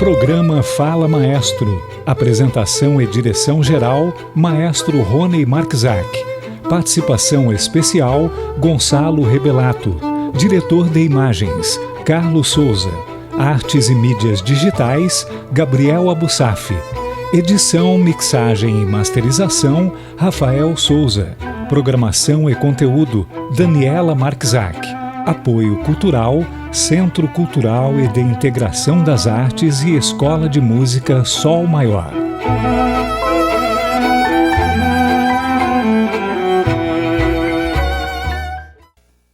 Programa Fala Maestro. Apresentação e direção geral, Maestro Rony Marczak. Participação especial, Gonçalo Rebelato. Diretor de imagens, Carlos Souza. Artes e mídias digitais, Gabriel Abussaf. Edição, mixagem e masterização, Rafael Souza. Programação e conteúdo, Daniela Marczak. Apoio cultural, Centro Cultural e de Integração das Artes e Escola de Música Sol Maior.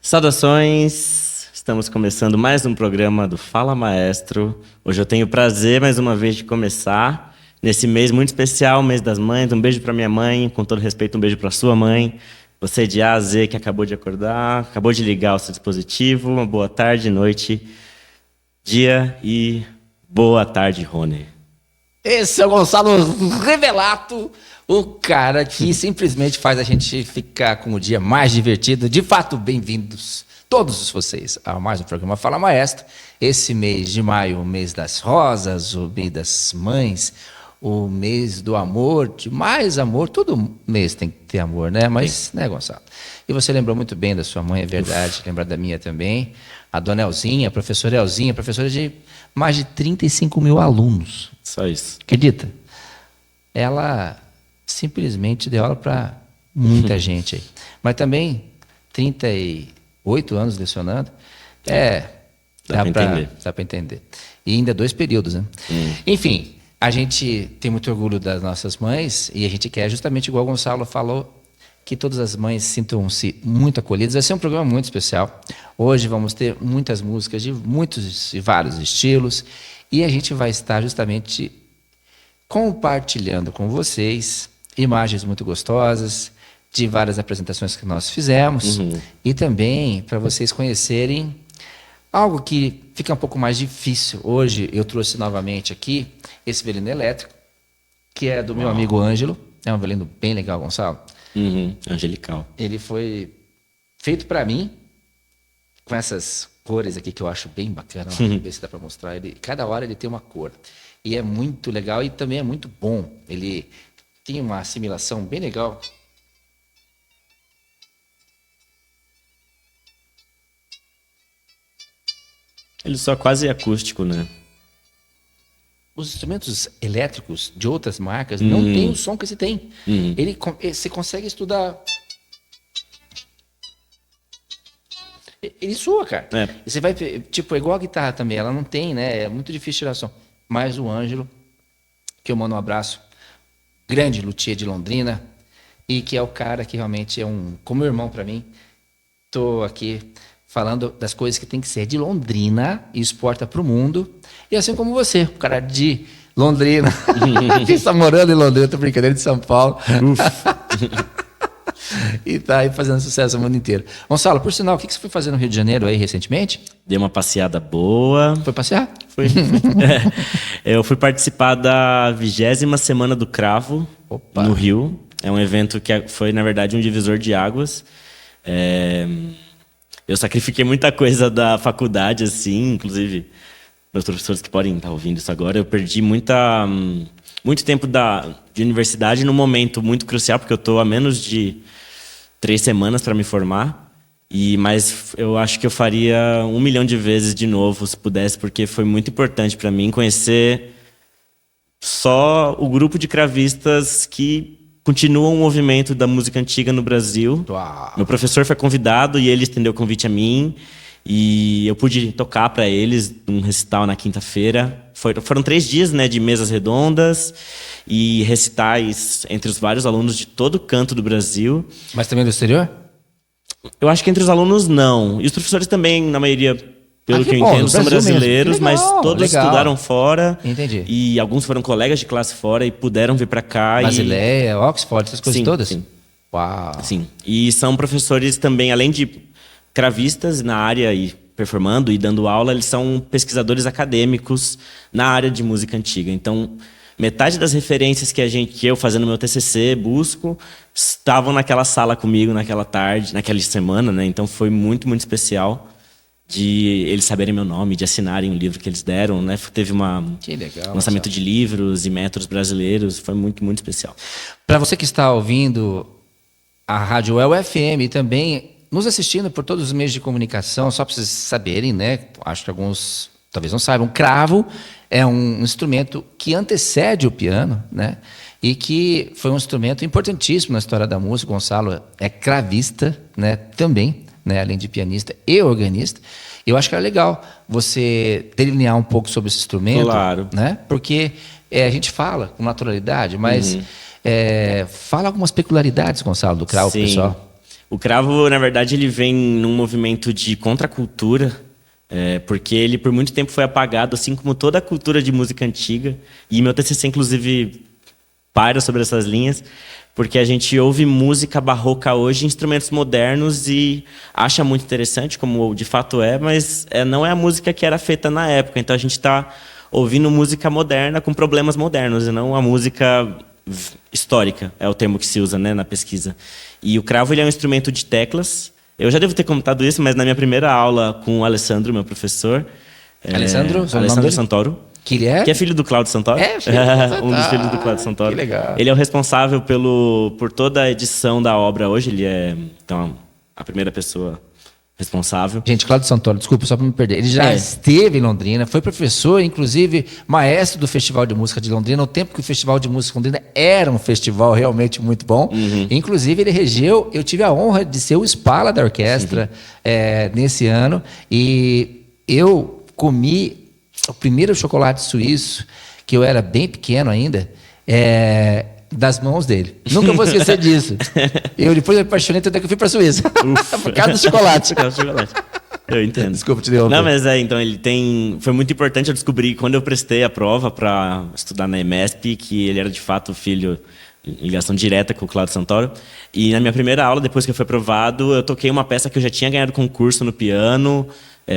Saudações! Estamos começando mais um programa do Fala Maestro. Hoje eu tenho o prazer, mais uma vez, de começar nesse mês muito especial, mês das mães. Um beijo para minha mãe, com todo respeito, um beijo para sua mãe. Você de A a Z que acabou de acordar, acabou de ligar o seu dispositivo. Uma boa tarde, noite, dia e boa tarde, Rony. Esse é o Gonçalo Rebelato, o cara que simplesmente faz a gente ficar com o dia mais divertido. De fato, bem-vindos todos vocês a mais um programa Fala Maestro. Esse mês de maio, o mês das rosas, o mês das mães, o mês do amor, de mais amor. Todo mês tem que ter amor, né? Mas, né, Gonçalo? E você lembrou muito bem da sua mãe, é verdade. Lembrar da minha também. A dona Elzinha, a professora Elzinha, professora de mais de 35 mil alunos. Só isso. Acredita? Ela simplesmente deu aula para muita gente aí. Mas também, 38 anos lecionando, dá para entender. E ainda 2 períodos, né? Enfim, a gente tem muito orgulho das nossas mães e a gente quer, justamente igual o Gonçalo falou, que todas as mães sintam-se muito acolhidas. Vai ser um programa muito especial. Hoje vamos ter muitas músicas de muitos e vários estilos e a gente vai estar justamente compartilhando com vocês imagens muito gostosas de várias apresentações que nós fizemos e também para vocês conhecerem algo que fica um pouco mais difícil. Hoje eu trouxe novamente aqui esse violino elétrico, que é do meu amigo Ângelo. É um violino bem legal, Gonçalo. Angelical. Ele foi feito para mim, com essas cores aqui que eu acho bem bacana. Vamos ver se dá para mostrar. Cada hora ele tem uma cor. E é muito legal e também é muito bom. Ele tem uma assimilação bem legal. Ele só quase acústico, né? Os instrumentos elétricos de outras marcas não têm o som que esse tem. Você consegue estudar. Ele soa, cara. E você vai, tipo, é igual a guitarra também, ela não tem, né? É muito difícil tirar som. Mas o Ângelo, que eu mando um abraço, grande luthier de Londrina, e que é o cara que realmente é como irmão para mim. Tô aqui falando das coisas que tem que ser de Londrina e exporta para o mundo. E assim como você, o cara de Londrina, que está morando em Londrina, tô brincando, de São Paulo. E tá aí fazendo sucesso no mundo inteiro. Gonçalo, por sinal, o que você foi fazer no Rio de Janeiro aí recentemente? Dei uma passeada boa. Foi passear? Foi. Eu fui participar da 20ª Semana do Cravo, no Rio. É um evento que foi, na verdade, um divisor de águas. Eu sacrifiquei muita coisa da faculdade, assim, inclusive meus professores que podem estar ouvindo isso agora. Eu perdi muito tempo de universidade num momento muito crucial, porque eu estou há menos de 3 semanas para me formar. Mas eu acho que eu faria 1 milhão de vezes de novo, se pudesse, porque foi muito importante para mim conhecer só o grupo de cravistas que continua um movimento da música antiga no Brasil. Uau. Meu professor foi convidado e ele estendeu o convite a mim. E eu pude tocar para eles num recital na quinta-feira. Foram 3 dias, né, de mesas redondas e recitais entre os vários alunos de todo canto do Brasil. Mas também do exterior? Eu acho que entre os alunos, não. E os professores também, na maioria, pelo que eu entendo, são brasileiros, mas todos estudaram fora. Entendi. E alguns foram colegas de classe fora e puderam vir para cá. Basileia, Oxford, essas coisas todas? Sim. Uau. Sim. E são professores também, além de cravistas na área e performando e dando aula, eles são pesquisadores acadêmicos na área de música antiga. Então, metade das referências que eu fazendo meu TCC busco estavam naquela sala comigo naquela tarde, naquela semana, né? Então foi muito, muito especial. de eles saberem meu nome, de assinarem o livro que eles deram, né? Teve Que legal, lançamento de livros e métodos brasileiros, foi muito, muito especial. Para você que está ouvindo a Rádio UEL-FM e também nos assistindo por todos os meios de comunicação, só para vocês saberem, né? Acho que alguns talvez não saibam, cravo é um instrumento que antecede o piano, né? E que foi um instrumento importantíssimo na história da música. O Gonçalo é cravista, né? Também, né? Além de pianista e organista. Eu acho que é legal você delinear um pouco sobre esse instrumento, claro, né? Porque a gente fala com naturalidade, mas fala algumas peculiaridades, Gonçalo, do cravo, pessoal. O cravo, na verdade, ele vem num movimento de contracultura, porque ele por muito tempo foi apagado, assim como toda a cultura de música antiga. E meu TCC, inclusive, paira sobre essas linhas, porque a gente ouve música barroca hoje, instrumentos modernos, e acha muito interessante, como de fato mas não é a música que era feita na época. Então a gente está ouvindo música moderna com problemas modernos, e não a música histórica, é o termo que se usa, né, na pesquisa. E o cravo, ele é um instrumento de teclas. Eu já devo ter comentado isso, mas na minha primeira aula com o Alessandro, meu professor... Alessandro Santoro. Que ele é? Que é filho do Cláudio Santoro. Um dos filhos do Cláudio Santoro. Que legal. Ele é o responsável por toda a edição da obra hoje. Ele é, então, a primeira pessoa responsável. Gente, Cláudio Santoro, desculpa, só para me perder. Ele já esteve em Londrina, foi professor, inclusive maestro do Festival de Música de Londrina, no tempo que o Festival de Música de Londrina era um festival realmente muito bom. Inclusive, ele regeu, eu tive a honra de ser o Spala da orquestra nesse ano, e eu comi o primeiro chocolate suíço, que eu era bem pequeno ainda, das mãos dele. Nunca vou esquecer disso. Eu depois me apaixonei, até que eu fui para a Suíça. Por causa do chocolate. Por causa do chocolate. Eu entendo. Desculpa te interromper. Não, mas então ele tem... Foi muito importante eu descobrir, quando eu prestei a prova para estudar na EMESP, que ele era de fato filho, em ligação direta com o Cláudio Santoro. E na minha primeira aula, depois que eu fui aprovado, eu toquei uma peça que eu já tinha ganhado concurso no piano,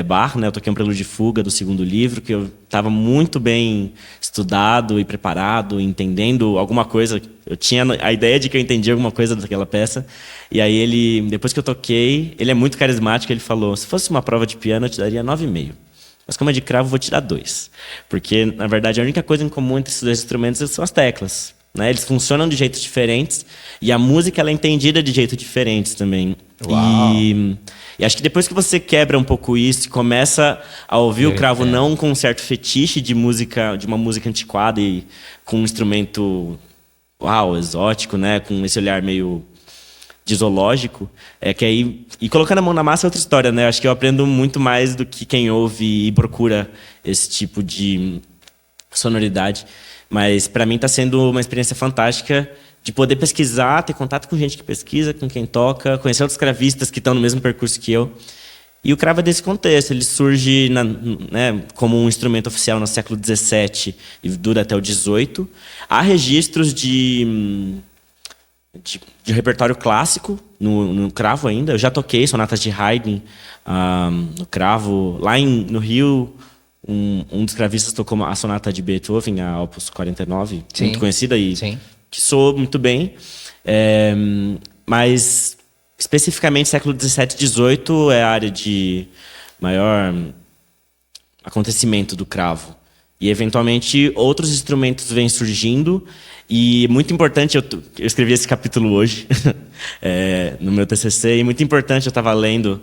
Bach, né? Eu toquei um prelúdio de fuga do segundo livro, que eu estava muito bem estudado e preparado, entendendo alguma coisa. Eu tinha a ideia de que eu entendia alguma coisa daquela peça. E aí ele, depois que eu toquei, ele é muito carismático, ele falou: se fosse uma prova de piano, eu te daria 9,5. Mas como é de cravo, eu vou te dar 2. Porque, na verdade, a única coisa em comum entre esses dois instrumentos são as teclas, né? Eles funcionam de jeitos diferentes e a música, ela é entendida de jeitos diferentes também. Uau. E acho que depois que você quebra um pouco isso e começa a ouvir o cravo não com um certo fetiche de música, de uma música antiquada e com um instrumento exótico, né, com esse olhar meio de zoológico, que aí, e colocando a mão na massa é outra história, né? Acho que eu aprendo muito mais do que quem ouve e procura esse tipo de sonoridade. Mas para mim está sendo uma experiência fantástica de poder pesquisar, ter contato com gente que pesquisa, com quem toca, conhecer outros cravistas que estão no mesmo percurso que eu. E o cravo é desse contexto. Ele surge como um instrumento oficial no século XVII e dura até o XVIII. Há registros de repertório clássico no cravo ainda. Eu já toquei sonatas de Haydn no cravo. Lá no Rio, um dos cravistas tocou a sonata de Beethoven, a Opus 49, muito conhecida e que soou muito bem. Mas, especificamente, século XVII e XVIII é a área de maior acontecimento do cravo. E, eventualmente, outros instrumentos vêm surgindo. E muito importante, eu escrevi esse capítulo hoje, no meu TCC, e muito importante, eu estava lendo,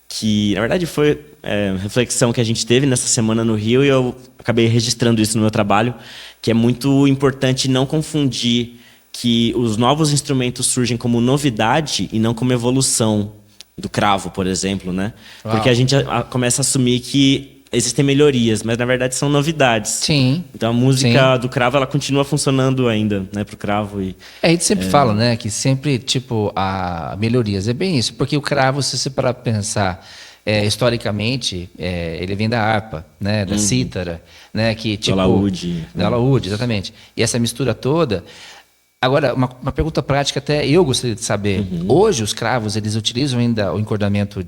que, na verdade, foi reflexão que a gente teve nessa semana no Rio, e eu acabei registrando isso no meu trabalho, que é muito importante não confundir que os novos instrumentos surgem como novidade e não como evolução do cravo, por exemplo, né? Uau. Porque a gente começa a assumir que existem melhorias, mas na verdade são novidades. Sim. Então a música do cravo, ela continua funcionando ainda, né, pro cravo. A gente sempre fala, né, que sempre, há melhorias. É bem isso, porque o cravo, se você parar para pensar, historicamente, ele vem da harpa, né, da cítara, né, que do alaúde. Da alaúde, exatamente. E essa mistura toda... Agora, uma pergunta prática até eu gostaria de saber. Hoje, os cravos, eles utilizam ainda o encordamento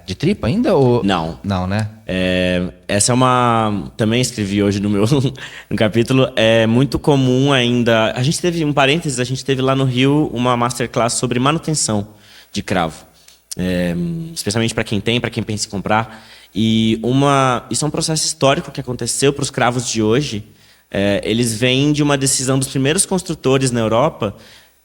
de tripa ainda? Ou... Não. Não, né? Essa é uma... Também escrevi hoje no meu no capítulo. É muito comum ainda... A gente teve lá no Rio uma masterclass sobre manutenção de cravo. especialmente para quem tem, para quem pensa em comprar. Isso é um processo histórico que aconteceu para os cravos de hoje. Eles vêm de uma decisão dos primeiros construtores na Europa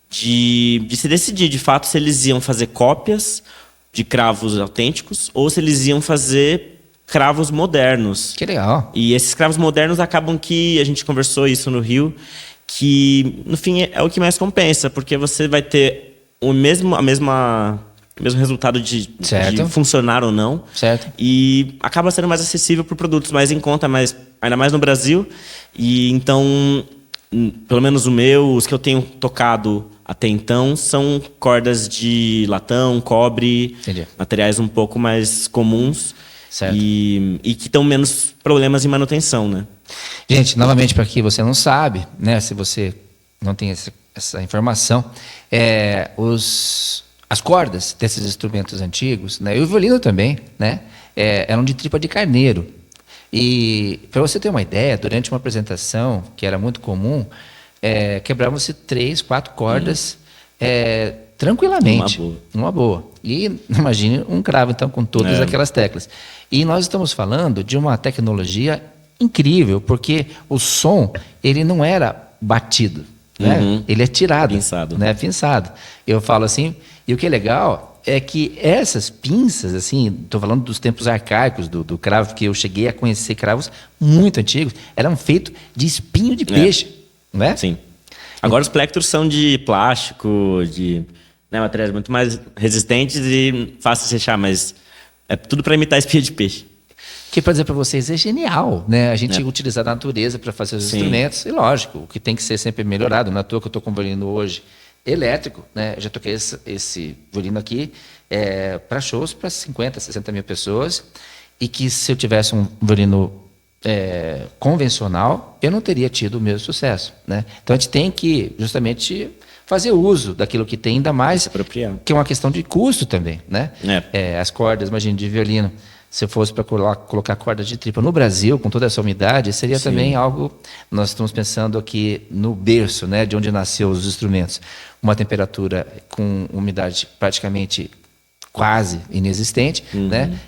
de se decidir, de fato, se eles iam fazer cópias de cravos autênticos ou se eles iam fazer cravos modernos. Que legal. E esses cravos modernos acabam que, a gente conversou isso no Rio, que no fim é o que mais compensa, porque você vai ter o mesmo resultado de funcionar ou não. Certo. E acaba sendo mais acessível por produtos mais em conta, ainda mais no Brasil. E então, pelo menos os que eu tenho tocado até então, são cordas de latão, cobre, Entendi. Materiais um pouco mais comuns. Certo. E que estão menos problemas em manutenção, né? Gente, novamente, para quem você não sabe, né, se você não tem essa informação, as cordas desses instrumentos antigos, né, e o violino também, né, eram de tripa de carneiro. E, para você ter uma ideia, durante uma apresentação, que era muito comum, quebravam-se 3, 4 cordas tranquilamente. Numa boa. E imagine um cravo, então, com todas aquelas teclas. E nós estamos falando de uma tecnologia incrível, porque o som, ele não era batido, né? Ele é tirado. Pinçado. Né? Pinçado. Eu falo assim, e o que é legal é que essas pinças, assim, estou falando dos tempos arcaicos do cravo, porque eu cheguei a conhecer cravos muito antigos, eram feitos de espinho de peixe, né? Sim. Agora os plectros são de plástico, de materiais muito mais resistentes e fáceis de fechar, mas é tudo para imitar espinha de peixe. Que, para dizer para vocês, é genial, né? A gente utilizar a natureza para fazer os instrumentos, e lógico, o que tem que ser sempre melhorado. Não é à toa que eu estou com o violino hoje elétrico, né? Eu já toquei esse violino aqui para shows para 50, 60 mil pessoas, e que se eu tivesse um violino convencional, eu não teria tido o mesmo sucesso, né? Então a gente tem que justamente fazer uso daquilo que tem, ainda mais que é uma questão de custo também, né? As cordas, imagina, de violino, se eu fosse para colocar cordas de tripa no Brasil, com toda essa umidade, seria também algo, nós estamos pensando aqui no berço, né, de onde nasceu os instrumentos, uma temperatura com umidade praticamente quase inexistente, né?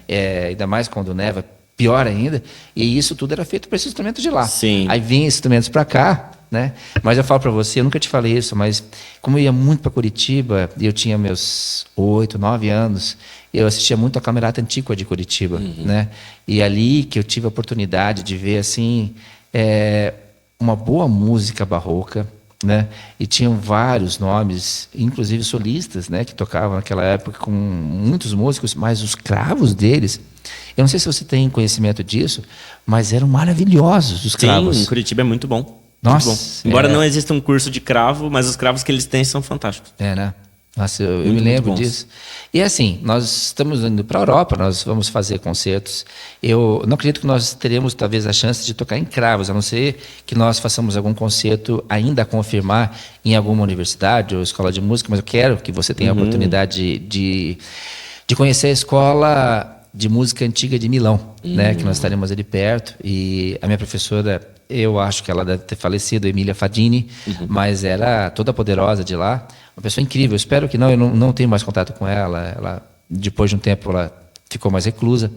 Ainda mais quando neva, pior ainda, e isso tudo era feito para esse instrumento de lá. Sim. Aí vinha instrumentos para cá, né? Mas eu falo para você, eu nunca te falei isso, mas como eu ia muito para Curitiba, e eu tinha meus 8, 9 anos, eu assistia muito a Camerata Antiqua de Curitiba, né? E ali que eu tive a oportunidade de ver assim uma boa música barroca, né? E tinham vários nomes, inclusive solistas, né, que tocavam naquela época com muitos músicos, mas os cravos deles, eu não sei se você tem conhecimento disso, mas eram maravilhosos os cravos. Sim, Curitiba é muito bom. Nossa, muito bom. Embora não exista um curso de cravo, mas os cravos que eles têm são fantásticos. Né? Nossa, eu me lembro disso. E assim, nós estamos indo para a Europa, nós vamos fazer concertos. Eu não acredito que nós teremos talvez a chance de tocar em cravos, a não ser que nós façamos algum concerto ainda a confirmar em alguma universidade ou escola de música, mas eu quero que você tenha a oportunidade de conhecer a escola de música antiga de Milão, né, que nós estaremos ali perto. E a minha professora, eu acho que ela deve ter falecido, Emília Fadini, mas era toda poderosa de lá, uma pessoa incrível. Eu espero que não, eu não tenho mais contato com ela. Ela, depois de um tempo, ela ficou mais reclusa.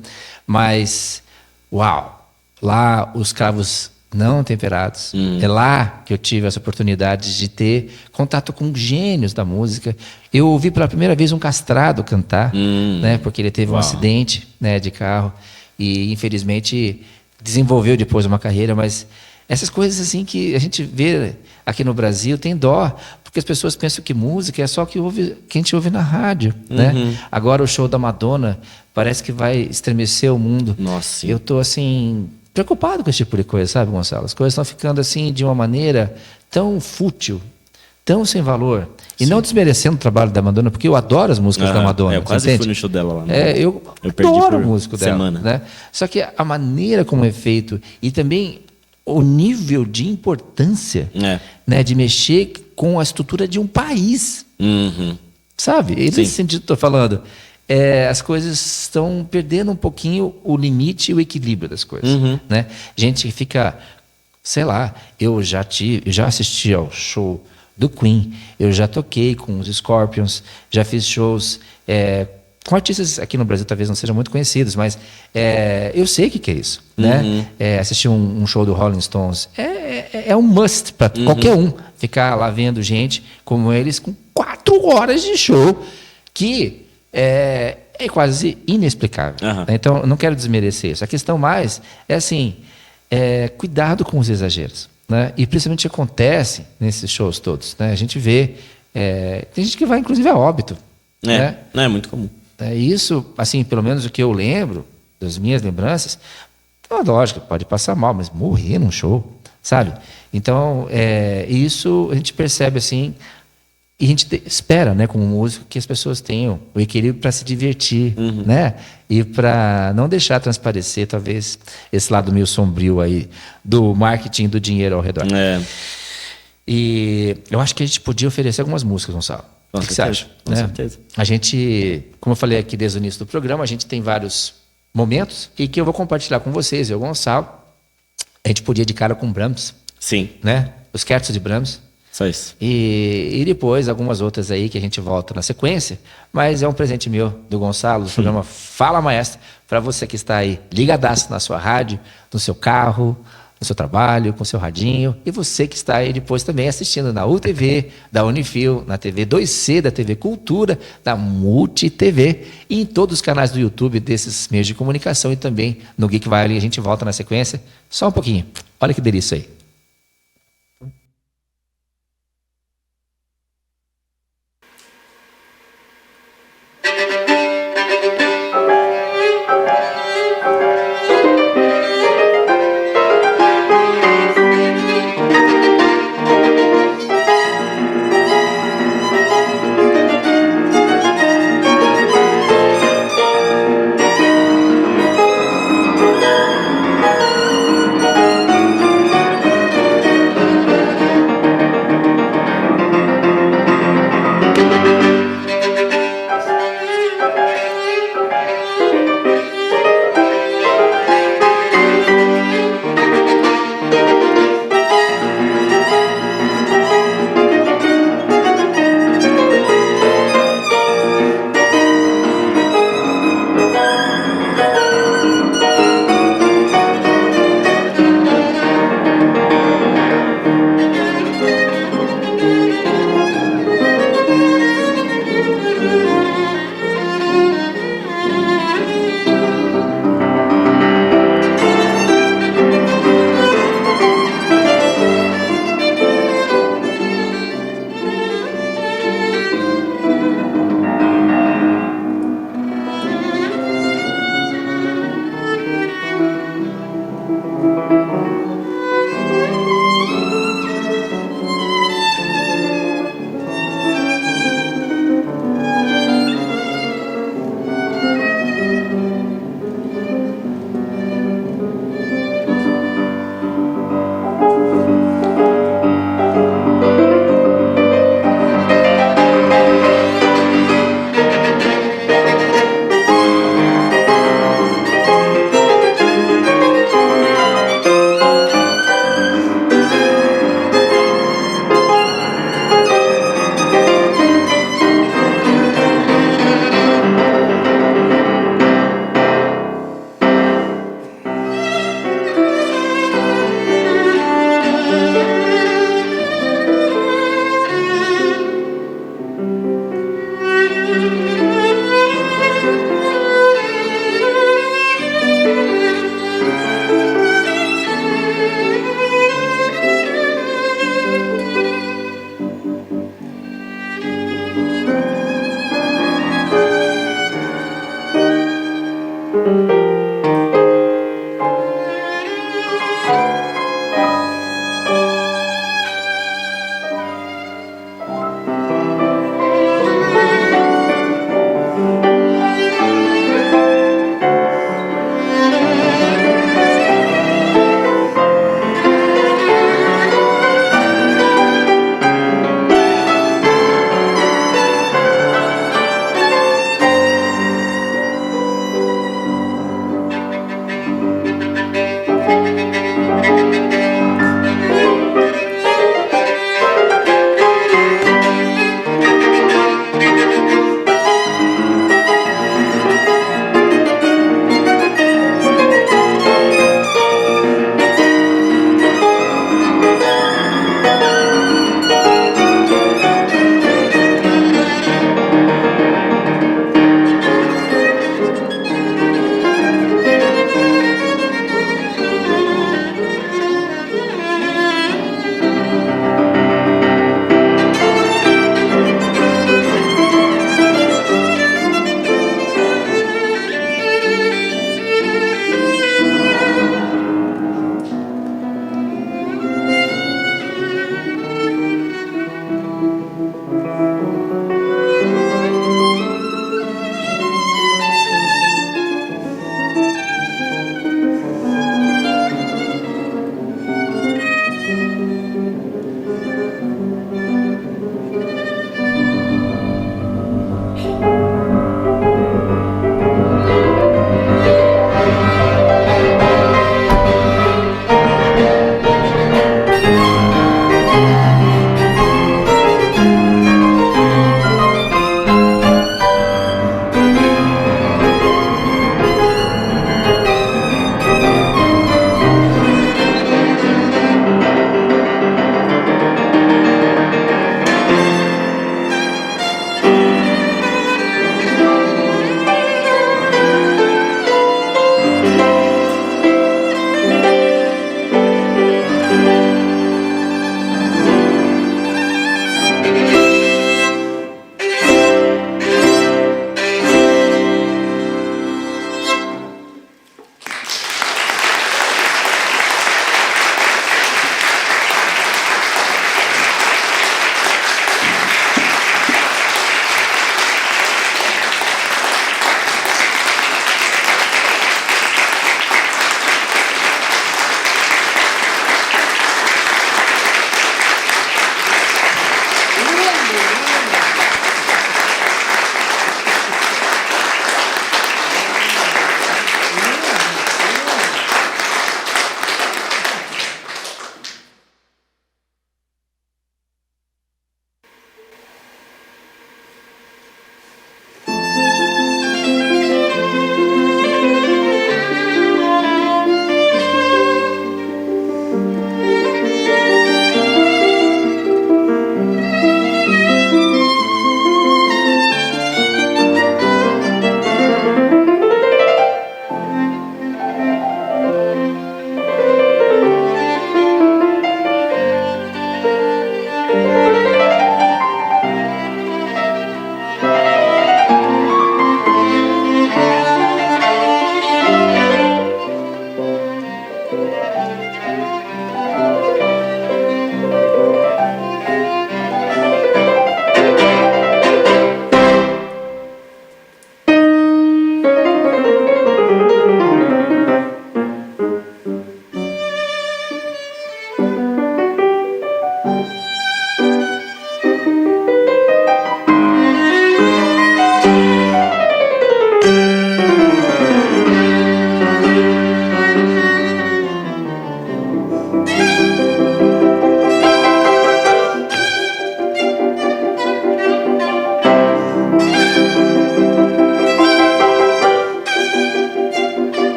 Mas, uau! Lá os cravos não temperados. É lá que eu tive essa oportunidade de ter contato com gênios da música. Eu ouvi pela primeira vez um castrado cantar, né, porque ele teve um acidente, né, de carro e, infelizmente, desenvolveu depois uma carreira, mas essas coisas assim que a gente vê aqui no Brasil tem dó, porque as pessoas pensam que música é só que a gente ouve na rádio, né? Agora o show da Madonna parece que vai estremecer o mundo. Nossa. Eu tô assim preocupado com esse tipo de coisa, sabe, Gonçalo? As coisas estão ficando assim de uma maneira tão fútil, tão sem valor. E não desmerecendo o trabalho da Madonna, porque eu adoro as músicas da Madonna. Eu quase fui no show dela lá. Eu adoro a música dela. Né? Só que a maneira como é feito e também o nível de importância, né, de mexer com a estrutura de um país. Sabe? E nesse sentido que estou falando, as coisas estão perdendo um pouquinho o limite e o equilíbrio das coisas. Né? Gente fica, sei lá, eu já assisti ao show do Queen, eu já toquei com os Scorpions, já fiz shows com artistas aqui no Brasil talvez não sejam muito conhecidos, mas eu sei o que é isso, né? Assistir um show do Rolling Stones é um must para qualquer um ficar lá vendo gente como eles com 4 horas de show, que é quase inexplicável. Né? Então, eu não quero desmerecer isso. A questão mais é assim, cuidado com os exageros, né? E principalmente acontece nesses shows todos, né? A gente vê, tem gente que vai inclusive a óbito, né? É muito comum. Isso, assim, pelo menos o que eu lembro, das minhas lembranças, lógico, pode passar mal, mas morrer num show, sabe? Então, isso a gente percebe assim, e a gente espera, né, como músico, que as pessoas tenham o equilíbrio para se divertir, né? E para não deixar transparecer, talvez, esse lado meio sombrio aí do marketing do dinheiro ao redor. E eu acho que a gente podia oferecer algumas músicas, Gonçalo. O que você acha? Com certeza. A gente, como eu falei aqui desde o início do programa, a gente tem vários momentos e que eu vou compartilhar com vocês, eu e o Gonçalo. A gente podia ir de cara com Brahms. Sim. Né? Os Scherzo de Brahms. Só isso. E depois algumas outras aí que a gente volta na sequência. Mas é um presente meu, do Gonçalo, do programa Fala Maestro, para você que está aí ligadaço na sua rádio, no seu carro, no seu trabalho, com seu radinho, e você que está aí depois também assistindo na UTV, da Unifil, na TV 2C, da TV Cultura, da Multi TV e em todos os canais do YouTube desses meios de comunicação e também no Geek Valley. A gente volta na sequência, só um pouquinho. Olha que delícia aí.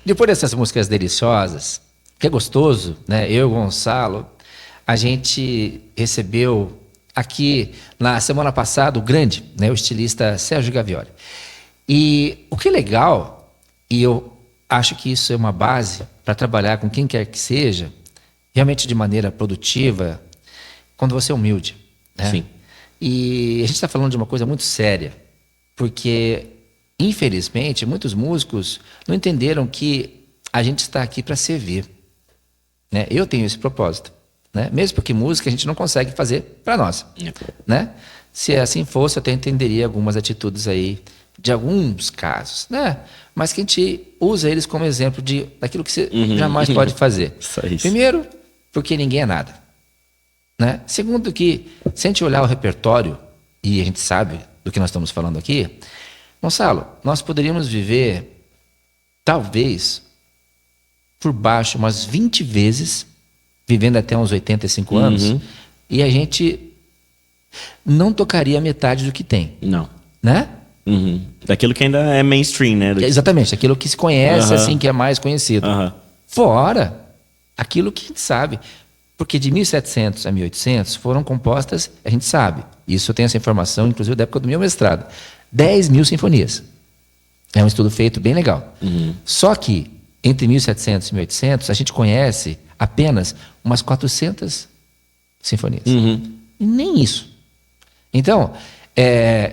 Depois dessas músicas deliciosas, que é gostoso, né? Eu, Gonçalo, a gente recebeu aqui na semana passada o grande, né? O estilista Sérgio Gavioli. E o que é legal, e eu acho que isso é uma base para trabalhar com quem quer que seja, realmente de maneira produtiva, quando você é humilde, né? Sim. E a gente está falando de uma coisa muito séria, porque, infelizmente, muitos músicos não entenderam que a gente está aqui para servir, né? Eu tenho esse propósito, né? Mesmo porque música a gente não consegue fazer para nós, né? Se assim fosse, eu até entenderia algumas atitudes aí, de alguns casos, né? Mas que a gente usa eles como exemplo daquilo que você jamais pode fazer. Só isso. Primeiro, porque ninguém é nada, né? Segundo, que se a gente olhar o repertório, e a gente sabe do que nós estamos falando aqui, Gonçalo, nós poderíamos viver, talvez, por baixo umas 20 vezes, vivendo até uns 85 anos, e a gente não tocaria metade do que tem. Não. Né? Daquilo que ainda é mainstream, né? Exatamente, aquilo que se conhece, assim, que é mais conhecido. Fora aquilo que a gente sabe. Porque de 1700 a 1800 foram compostas, a gente sabe, isso eu tenho essa informação, inclusive da época do meu mestrado, 10 mil sinfonias. É um estudo feito bem legal. Só que, entre 1700 e 1800, a gente conhece apenas umas 400 sinfonias. E nem isso. Então,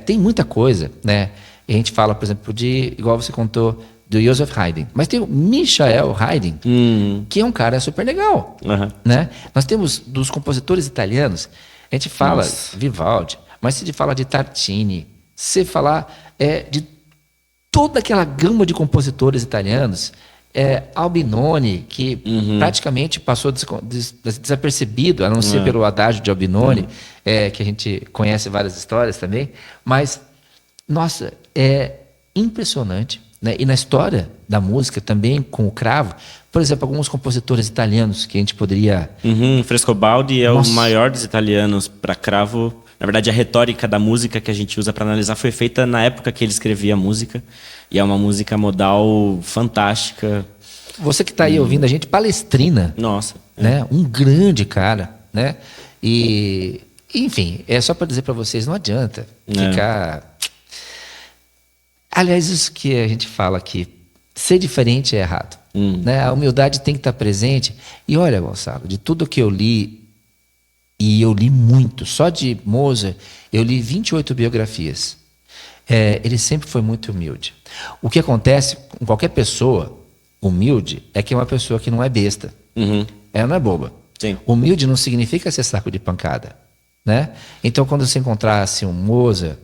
tem muita coisa, né? A gente fala, por exemplo, igual você contou, do Joseph Haydn. Mas tem o Michael Haydn, que é um cara super legal. Né? Nós temos, dos compositores italianos, a gente fala Vivaldi, mas se fala de Tartini, se falar de toda aquela gama de compositores italianos, Albinoni, que praticamente passou desapercebido, a não ser pelo adágio de Albinoni, que a gente conhece várias histórias também, mas, nossa, é impressionante, né? E na história da música também, com o cravo, por exemplo, alguns compositores italianos que a gente poderia... Frescobaldi é o maior dos italianos para cravo. Na verdade, a retórica da música que a gente usa para analisar foi feita na época que ele escrevia a música. E é uma música modal fantástica. Você que está aí ouvindo a gente, Palestrina. Nossa. Né? Um grande cara, né? E, enfim, é só para dizer para vocês, não adianta ficar... Aliás, isso que a gente fala aqui, ser diferente é errado. Né? A humildade tem que estar presente. E olha, Gonçalo, de tudo que eu li, e eu li muito, só de Mozart, eu li 28 biografias. Ele sempre foi muito humilde. O que acontece com qualquer pessoa humilde é que é uma pessoa que não é besta. Ela não é boba. Sim. Humilde não significa ser saco de pancada. Né? Então, quando você encontrasse um Mozart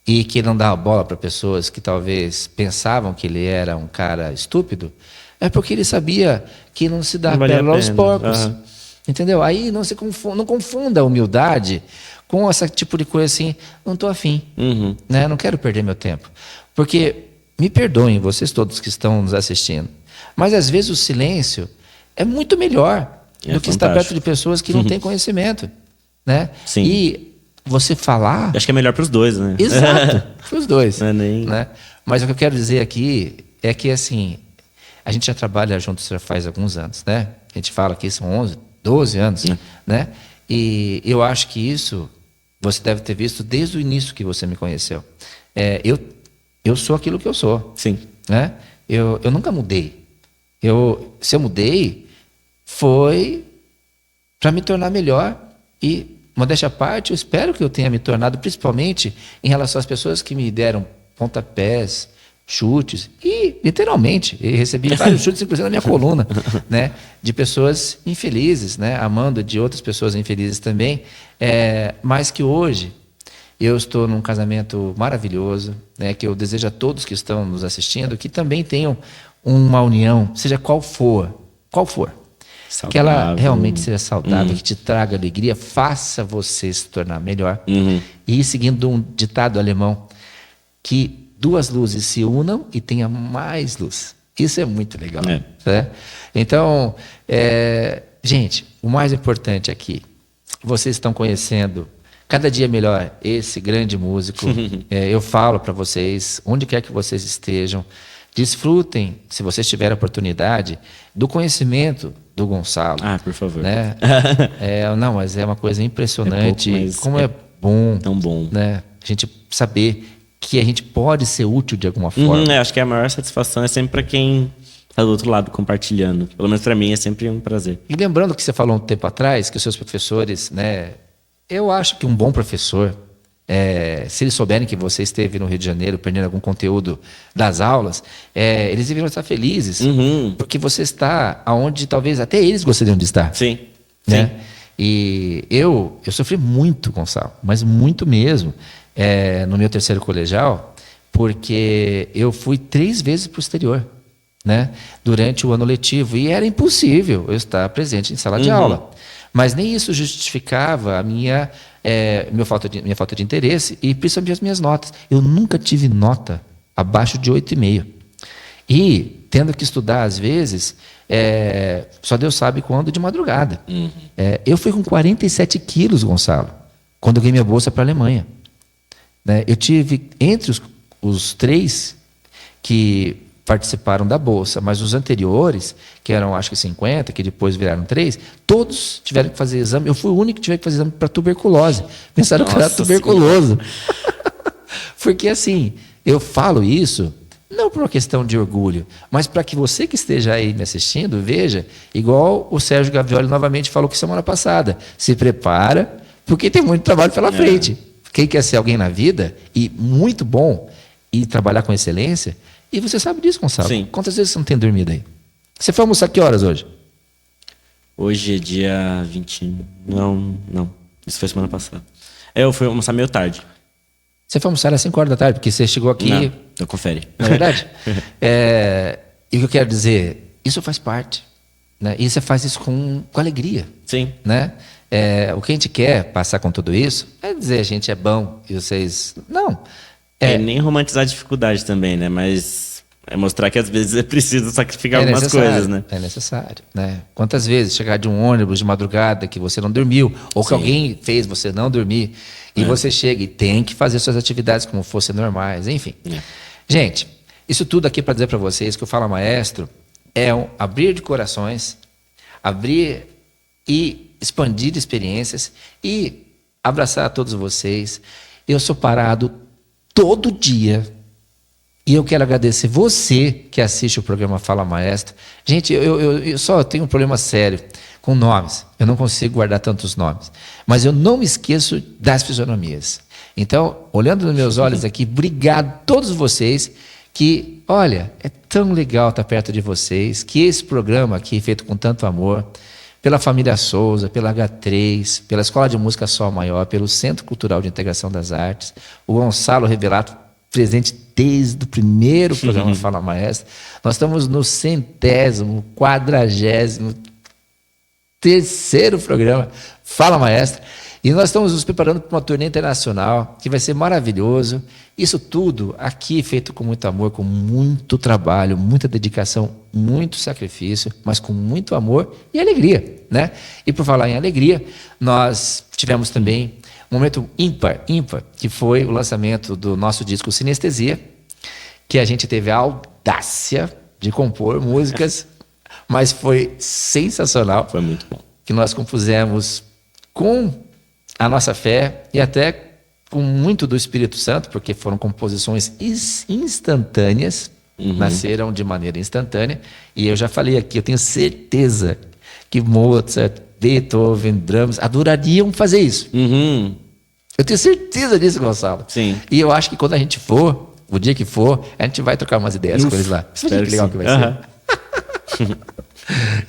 e que ele não dava bola para pessoas que talvez pensavam que ele era um cara estúpido, é porque ele sabia que não se dá pérola aos porcos. Entendeu? Aí não confunda a humildade com esse tipo de coisa assim, não estou afim, né? Não quero perder meu tempo. Porque, me perdoem vocês todos que estão nos assistindo, mas às vezes o silêncio é muito melhor do que estar perto de pessoas que não têm conhecimento. Né? Sim. E você falar... Acho que é melhor para os dois, né? Exato, para os dois. Não é nem... Né? Mas o que eu quero dizer aqui é que, assim, a gente já trabalha juntos já faz alguns anos, né? A gente fala que são 11, 12 anos, né? E eu acho que isso você deve ter visto desde o início que você me conheceu. Eu sou aquilo que eu sou. Sim. Né? Eu nunca mudei. Se eu mudei, foi para me tornar melhor. E, modéstia à parte, eu espero que eu tenha me tornado, principalmente em relação às pessoas que me deram pontapés, chutes, e literalmente, eu recebi vários chutes, inclusive na minha coluna, né, de pessoas infelizes, né, amando de outras pessoas infelizes também, mas que hoje eu estou num casamento maravilhoso, né, que eu desejo a todos que estão nos assistindo que também tenham uma união, seja qual for, saudável. Que ela realmente seja saudável, que te traga alegria, faça você se tornar melhor. E seguindo um ditado alemão, que duas luzes se unam e tenha mais luz. Isso é muito legal. Né? Então, gente, o mais importante aqui, vocês estão conhecendo cada dia melhor esse grande músico. Eu falo para vocês, onde quer que vocês estejam, desfrutem, se vocês tiverem a oportunidade, do conhecimento do Gonçalo. Por favor. Né? Não, mas é uma coisa impressionante. É pouco, mas como é bom. Tão bom. Né? A gente saber que a gente pode ser útil de alguma forma. Acho que a maior satisfação é sempre para quem está do outro lado compartilhando. Pelo menos para mim é sempre um prazer. E lembrando que você falou um tempo atrás, que os seus professores, né? Eu acho que um bom professor, se eles souberem que você esteve no Rio de Janeiro perdendo algum conteúdo das aulas, eles deveriam estar felizes, porque você está onde talvez até eles gostariam de estar. Sim. Né? E eu sofri muito, Gonçalo, mas muito mesmo, no meu terceiro colegial, porque eu fui 3 vezes para o exterior, né? Durante o ano letivo, e era impossível eu estar presente em sala de aula. Mas nem isso justificava a minha falta de interesse e principalmente as minhas notas. Eu nunca tive nota abaixo de 8,5. E, tendo que estudar, às vezes, só Deus sabe quando, de madrugada. Eu fui com 47 quilos, Gonçalo, quando eu ganhei minha bolsa para a Alemanha. Né? Eu tive, entre os 3 que participaram da bolsa, mas os anteriores, que eram acho que 50, que depois viraram 3, todos tiveram que fazer exame. Eu fui o único que tive que fazer exame para tuberculose. Pensaram que eu era tuberculoso. Porque assim, eu falo isso não por uma questão de orgulho, mas para que você que esteja aí me assistindo, veja, igual o Sérgio Gavioli novamente falou que semana passada, se prepara, porque tem muito trabalho pela frente. Quem quer ser alguém na vida, e muito bom, e trabalhar com excelência, e você sabe disso, Gonçalo. Sim. Quantas vezes você não tem dormido aí? Você foi almoçar que horas hoje? Hoje é dia 20... Não. Isso foi semana passada. Eu fui almoçar meio tarde. Você foi almoçar às 5 horas da tarde, porque você chegou aqui... Não, então confere. Não é verdade? E o que eu quero dizer? Isso faz parte. Né? E você faz isso com alegria. Sim. Né? O que a gente quer passar com tudo isso é dizer a gente é bom e vocês... Não. Nem romantizar a dificuldade também, né? Mas mostrar que às vezes é preciso sacrificar algumas coisas, né? É necessário, né? Quantas vezes chegar de um ônibus de madrugada que você não dormiu, ou que alguém fez você não dormir, e você chega e tem que fazer suas atividades como fossem normais, enfim. Gente, isso tudo aqui para dizer para vocês que o Fala Maestro é um abrir de corações, abrir e expandir experiências e abraçar a todos vocês. Eu sou parado todo dia. E eu quero agradecer você que assiste o programa Fala Maestro. Gente, eu só tenho um problema sério com nomes. Eu não consigo guardar tantos nomes. Mas eu não me esqueço das fisionomias. Então, olhando nos meus olhos aqui, obrigado a todos vocês que, olha, é tão legal estar perto de vocês, que esse programa aqui, feito com tanto amor, pela família Souza, pela H3, pela Escola de Música Sol Maior, pelo Centro Cultural de Integração das Artes, o Gonçalo Revelato, presente desde o primeiro programa Fala Maestro. Nós estamos no 100º, 43º programa Fala Maestro. E nós estamos nos preparando para uma turnê internacional, que vai ser maravilhoso. Isso tudo aqui feito com muito amor, com muito trabalho, muita dedicação, muito sacrifício, mas com muito amor e alegria, né? E por falar em alegria, nós tivemos também um momento ímpar, que foi o lançamento do nosso disco Sinestesia, que a gente teve a audácia de compor músicas, mas foi sensacional. Foi muito bom. Que nós compusemos com a nossa fé e até com muito do Espírito Santo, porque foram composições instantâneas, nasceram de maneira instantânea, e eu já falei aqui, eu tenho certeza que Mozart, Beethoven, Brahms adorariam fazer isso. Eu tenho certeza disso, Gonçalo. Sim. E eu acho que quando a gente for, o dia que for, a gente vai trocar umas ideias com eles lá. Espero que legal que vai ser.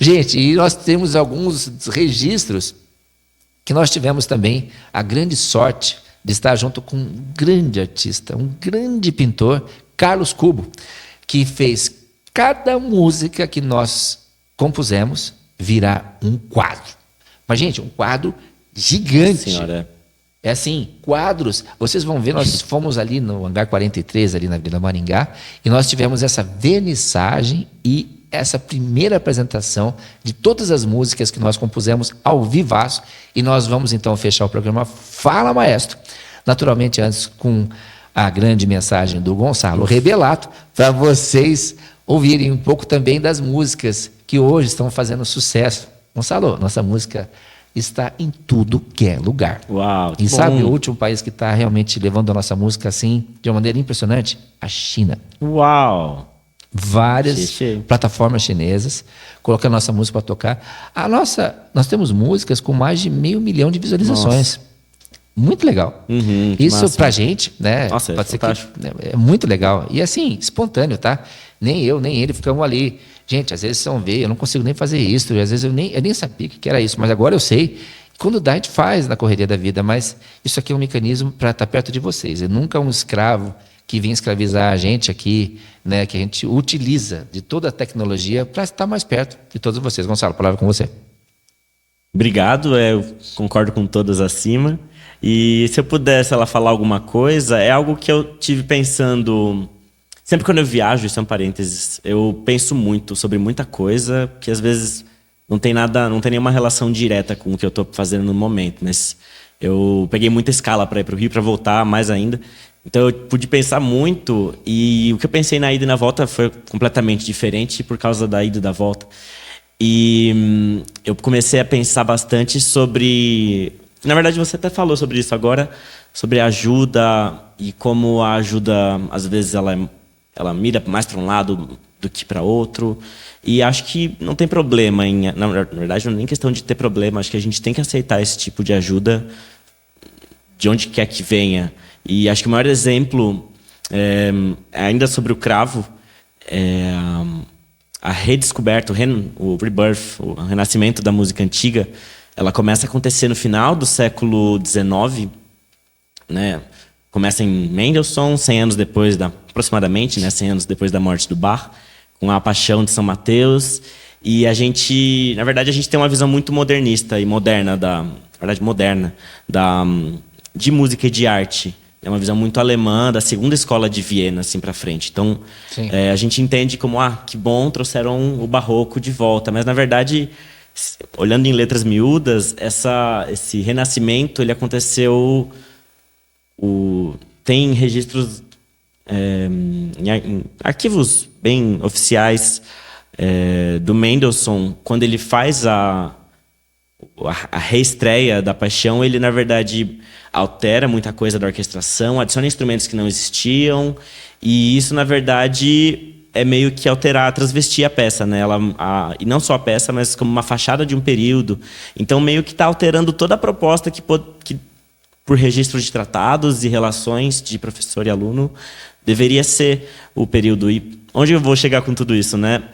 Gente, e nós temos alguns registros que nós tivemos também a grande sorte de estar junto com um grande artista, um grande pintor, Carlos Cubo, que fez cada música que nós compusemos virar um quadro. Mas, gente, um quadro gigante. Senhora. É assim, quadros. Vocês vão ver, nós fomos ali no Hangar 43, ali na Vila Maringá, e nós tivemos essa vernissagem e essa primeira apresentação de todas as músicas que nós compusemos ao vivaço. E nós vamos, então, fechar o programa Fala Maestro. Naturalmente, antes, com a grande mensagem do Gonçalo Rebelato, para vocês ouvirem um pouco também das músicas que hoje estão fazendo sucesso. Gonçalo, nossa música está em tudo que é lugar. Uau, que e bom. sabe o último país que está realmente levando a nossa música assim, de uma maneira impressionante? A China. Uau! Várias plataformas chinesas colocando a nossa música para tocar. Nós temos músicas com mais de 500 mil de visualizações. Nossa. Muito legal. Isso pra gente, né? Nossa, pode ser que é muito legal. E assim, espontâneo, tá? Nem eu, nem ele ficamos ali. Gente, às vezes são ver, eu não consigo nem fazer isso. Às vezes eu nem sabia que era isso, mas agora eu sei. Quando dá, a gente faz na correria da vida, mas isso aqui é um mecanismo para estar perto de vocês. É nunca um escravo que vem escravizar a gente aqui, né? Que a gente utiliza de toda a tecnologia para estar mais perto de todos vocês. Gonçalo, a palavra é com você. Obrigado, eu concordo com todas acima. E se eu pudesse falar alguma coisa, é algo que eu tive pensando. Sempre quando eu viajo, isso é um parênteses, eu penso muito sobre muita coisa que às vezes não tem nenhuma relação direta com o que eu estou fazendo no momento. Mas eu peguei muita escala para ir para o Rio, para voltar mais ainda. Então eu pude pensar muito e o que eu pensei na ida e na volta foi completamente diferente por causa da ida e da volta. E eu comecei a pensar bastante sobre... Na verdade, você até falou sobre isso agora, sobre ajuda e como a ajuda, às vezes, ela mira mais para um lado do que para outro. E acho que não tem problema em... Na verdade, não é nem questão de ter problema. Acho que a gente tem que aceitar esse tipo de ajuda de onde quer que venha. E acho que o maior exemplo, ainda sobre o cravo, é a redescoberta, o rebirth, o renascimento da música antiga. Ela começa a acontecer no final do século XIX, né? Começa em Mendelssohn, 100 anos depois, aproximadamente, né? 100 anos depois da morte do Bach, com a Paixão de São Mateus. E a gente, na verdade, a gente tem uma visão muito modernista e moderna, de música e de arte. É uma visão muito alemã, da segunda escola de Viena, assim, para frente. Então, a gente entende como, que bom, trouxeram o barroco de volta. Mas, na verdade... Olhando em letras miúdas, esse renascimento ele aconteceu. Tem registros em arquivos bem oficiais do Mendelssohn, quando ele faz a reestreia da Paixão, ele na verdade altera muita coisa da orquestração, adiciona instrumentos que não existiam, e isso na verdade é meio que alterar, transvestir a peça, né? E não só a peça, mas como uma fachada de um período. Então, meio que está alterando toda a proposta que por registro de tratados e relações de professor e aluno, deveria ser o período. E onde eu vou chegar com tudo isso, né?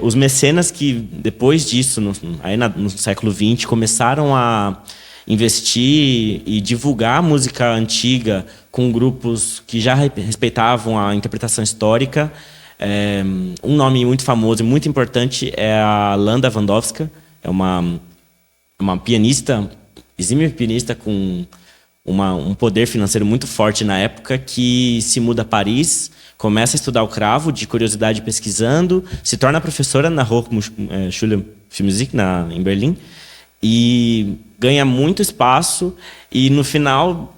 Os mecenas que, depois disso, no século XX, começaram a investir e divulgar a música antiga com grupos que já respeitavam a interpretação histórica. Um nome muito famoso e muito importante é a Landa Vandowska. É uma pianista, exímia pianista com um poder financeiro muito forte na época, que se muda a Paris, começa a estudar o cravo, de curiosidade pesquisando, se torna professora na Hochschule für Musik em Berlim e ganha muito espaço. E no final,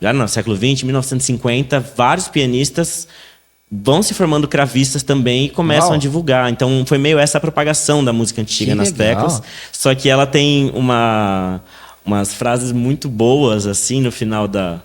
já no século XX, 1950, vários pianistas vão se formando cravistas também e começam a divulgar. Então foi meio essa a propagação da música antiga nas teclas. Só que ela tem umas frases muito boas assim no final da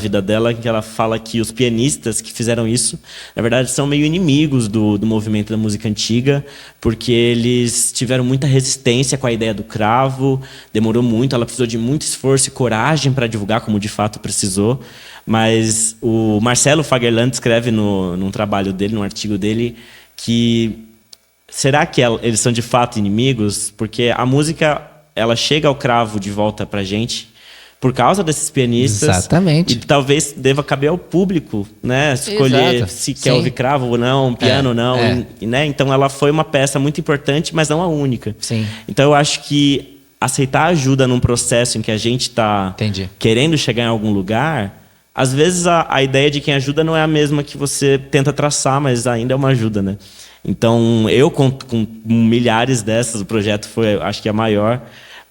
vida dela, que ela fala que os pianistas que fizeram isso, na verdade, são meio inimigos do movimento da música antiga, porque eles tiveram muita resistência com a ideia do cravo, demorou muito, ela precisou de muito esforço e coragem para divulgar, como de fato precisou. Mas o Marcelo Fagerland escreve num trabalho dele, num artigo dele, que será que eles são de fato inimigos? Porque a música, ela chega ao cravo de volta pra gente por causa desses pianistas. Exatamente. E talvez deva caber ao público, né? Escolher se quer ouvir cravo ou não, piano ou não. Né? Então ela foi uma peça muito importante, mas não a única. Sim. Então eu acho que aceitar ajuda num processo em que a gente está querendo chegar em algum lugar, às vezes a ideia de quem ajuda não é a mesma que você tenta traçar, mas ainda é uma ajuda, né? Então, eu com milhares dessas, o projeto foi, acho que a maior,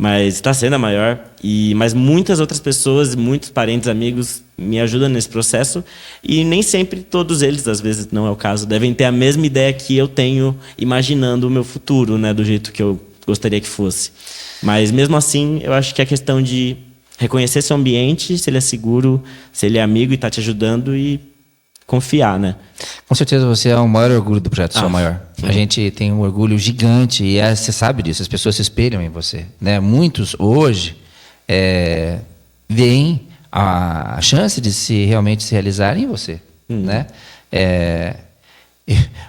Mas está sendo a maior. Mas muitas outras pessoas, muitos parentes, amigos, me ajudam nesse processo. E nem sempre todos eles, às vezes não é o caso, devem ter a mesma ideia que eu tenho imaginando o meu futuro, né? Do jeito que eu gostaria que fosse. Mas mesmo assim, eu acho que é questão de reconhecer seu ambiente, se ele é seguro, se ele é amigo e está te ajudando e confiar, né? Com certeza você é o maior orgulho do Projeto Sol Maior. A gente tem um orgulho gigante e você sabe disso, as pessoas se espelham em você, né? Muitos hoje veem a chance de realmente se realizar em você, né?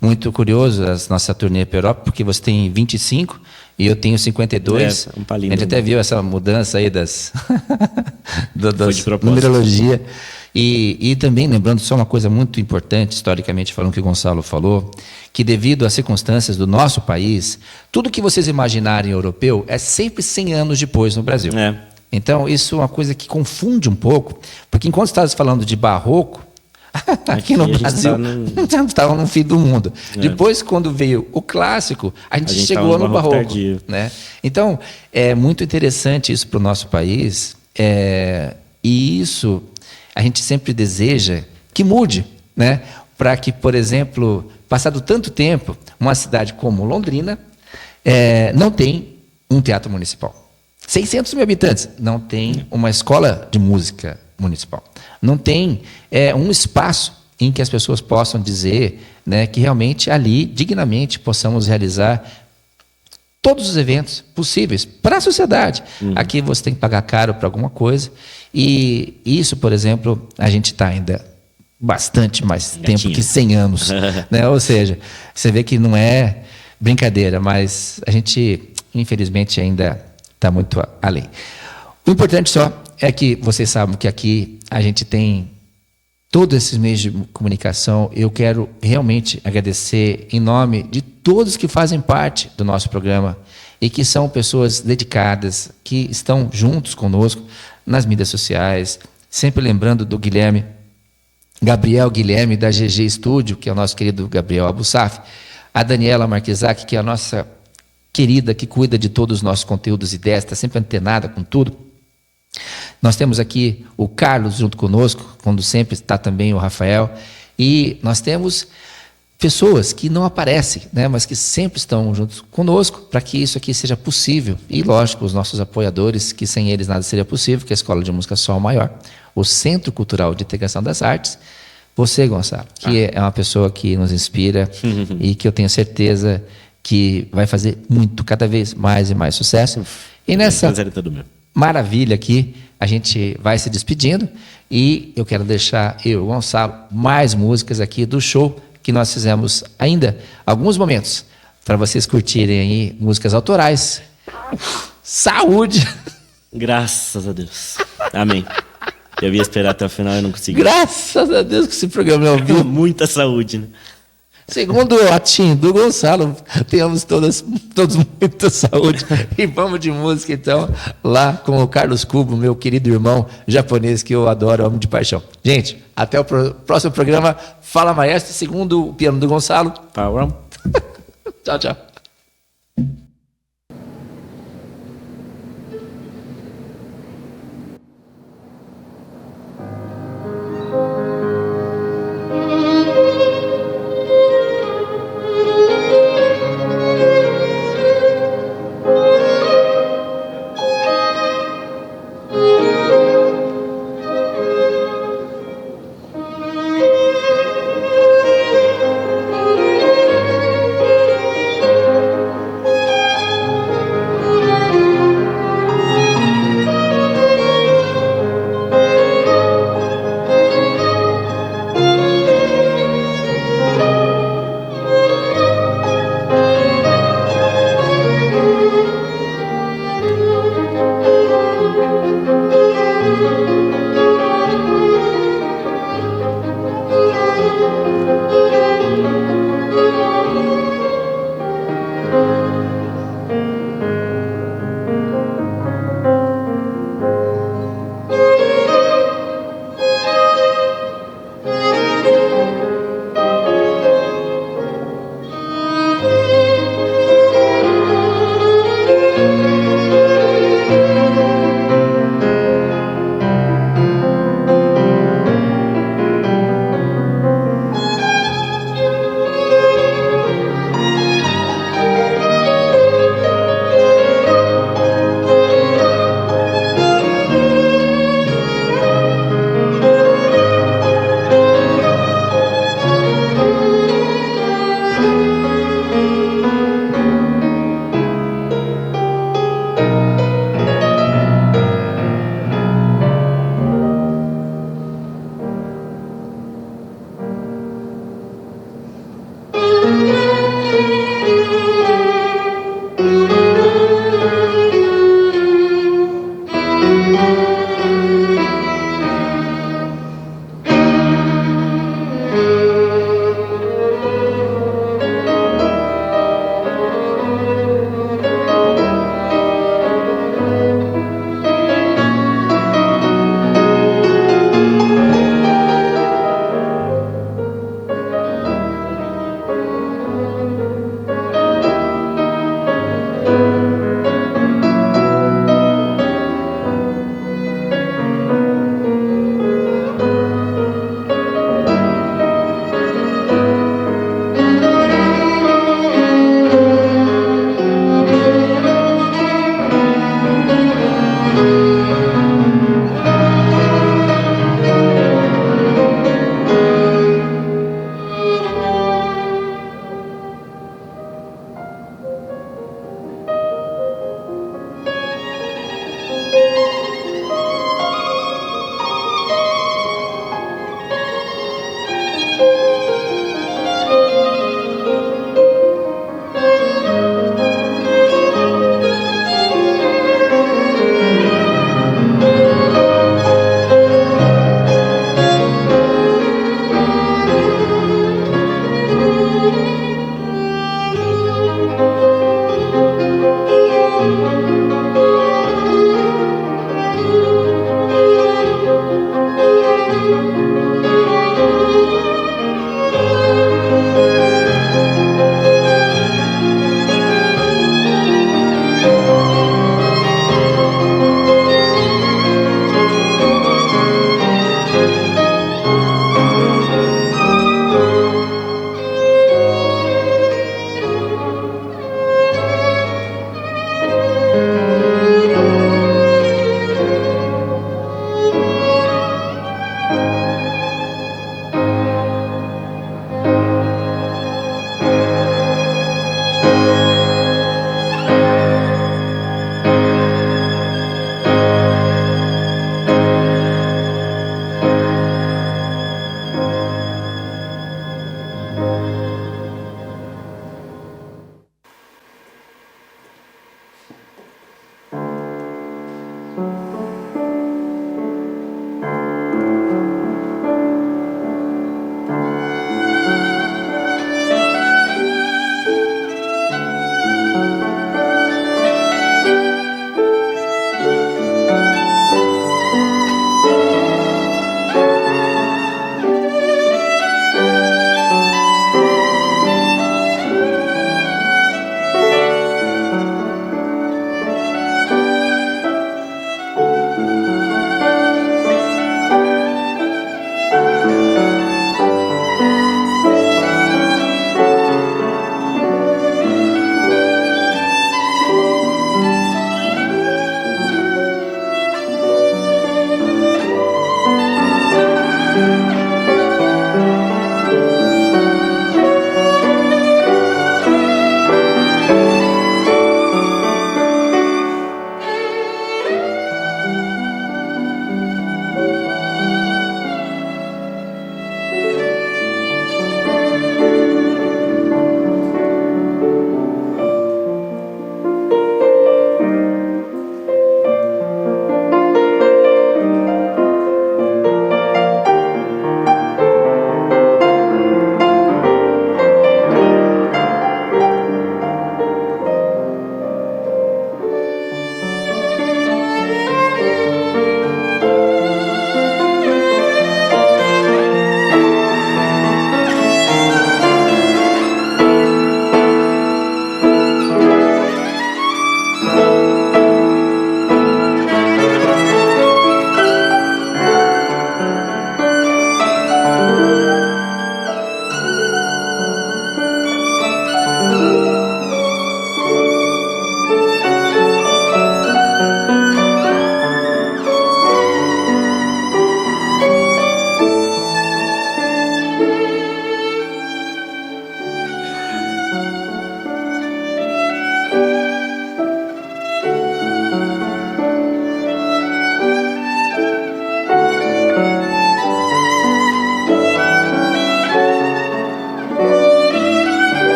Muito curioso a nossa turnê para a Europa, porque você tem 25 e eu tenho 52. Um palito. A gente até viu essa mudança aí das propósito. numerologia. E também lembrando só uma coisa muito importante, historicamente falando, que o Gonçalo falou, que devido às circunstâncias do nosso país, tudo que vocês imaginarem europeu é sempre 100 anos depois no Brasil. Então, isso é uma coisa que confunde um pouco, porque enquanto estava falando de barroco, aqui no Brasil, estava no fim do mundo. Depois, quando veio o clássico, a gente chegou no barroco. Né? Então, é muito interessante isso para o nosso país, e isso a gente sempre deseja que mude, né? Para que, por exemplo, passado tanto tempo, uma cidade como Londrina não tem um teatro municipal. 600 mil habitantes, não tem uma escola de música municipal. Não tem um espaço em que as pessoas possam dizer, né, que realmente ali, dignamente, possamos realizar todos os eventos possíveis para a sociedade. Aqui você tem que pagar caro para alguma coisa. E isso, por exemplo, a gente está ainda bastante mais tempo que 100 anos. Né? Ou seja, você vê que não é brincadeira, mas a gente, infelizmente, ainda está muito além. O importante só é que vocês sabem que aqui a gente tem todos esses meios de comunicação. Eu quero realmente agradecer em nome de todos que fazem parte do nosso programa e que são pessoas dedicadas, que estão juntos conosco nas mídias sociais, sempre lembrando do Gabriel Guilherme, da GG Studio, que é o nosso querido Gabriel Abussaf, a Daniela Marquisac, que é a nossa querida, que cuida de todos os nossos conteúdos e ideias, está sempre antenada com tudo. Nós temos aqui o Carlos junto conosco, quando sempre está também o Rafael, e nós temos pessoas que não aparecem, né, mas que sempre estão juntos conosco para que isso aqui seja possível. E, lógico, os nossos apoiadores, que sem eles nada seria possível, que é a Escola de Música Sol Maior, o Centro Cultural de Integração das Artes, você, Gonçalo, que é uma pessoa que nos inspira e que eu tenho certeza que vai fazer muito, cada vez mais e mais sucesso. E nessa maravilha aqui, a gente vai se despedindo e eu quero deixar Gonçalo, mais músicas aqui do show que nós fizemos ainda alguns momentos para vocês curtirem aí músicas autorais. Saúde! Graças a Deus. Amém. Eu ia esperar até o final e não consegui. Graças a Deus que esse programa é ao vivo. Muita saúde, né? Segundo o Atim do Gonçalo, tenhamos todos muita saúde. E vamos de música, então, lá com o Carlos Kubo, meu querido irmão japonês, que eu adoro, amo de paixão. Gente, até o próximo programa. Fala, Maestro, segundo o piano do Gonçalo. Power. Tchau, tchau.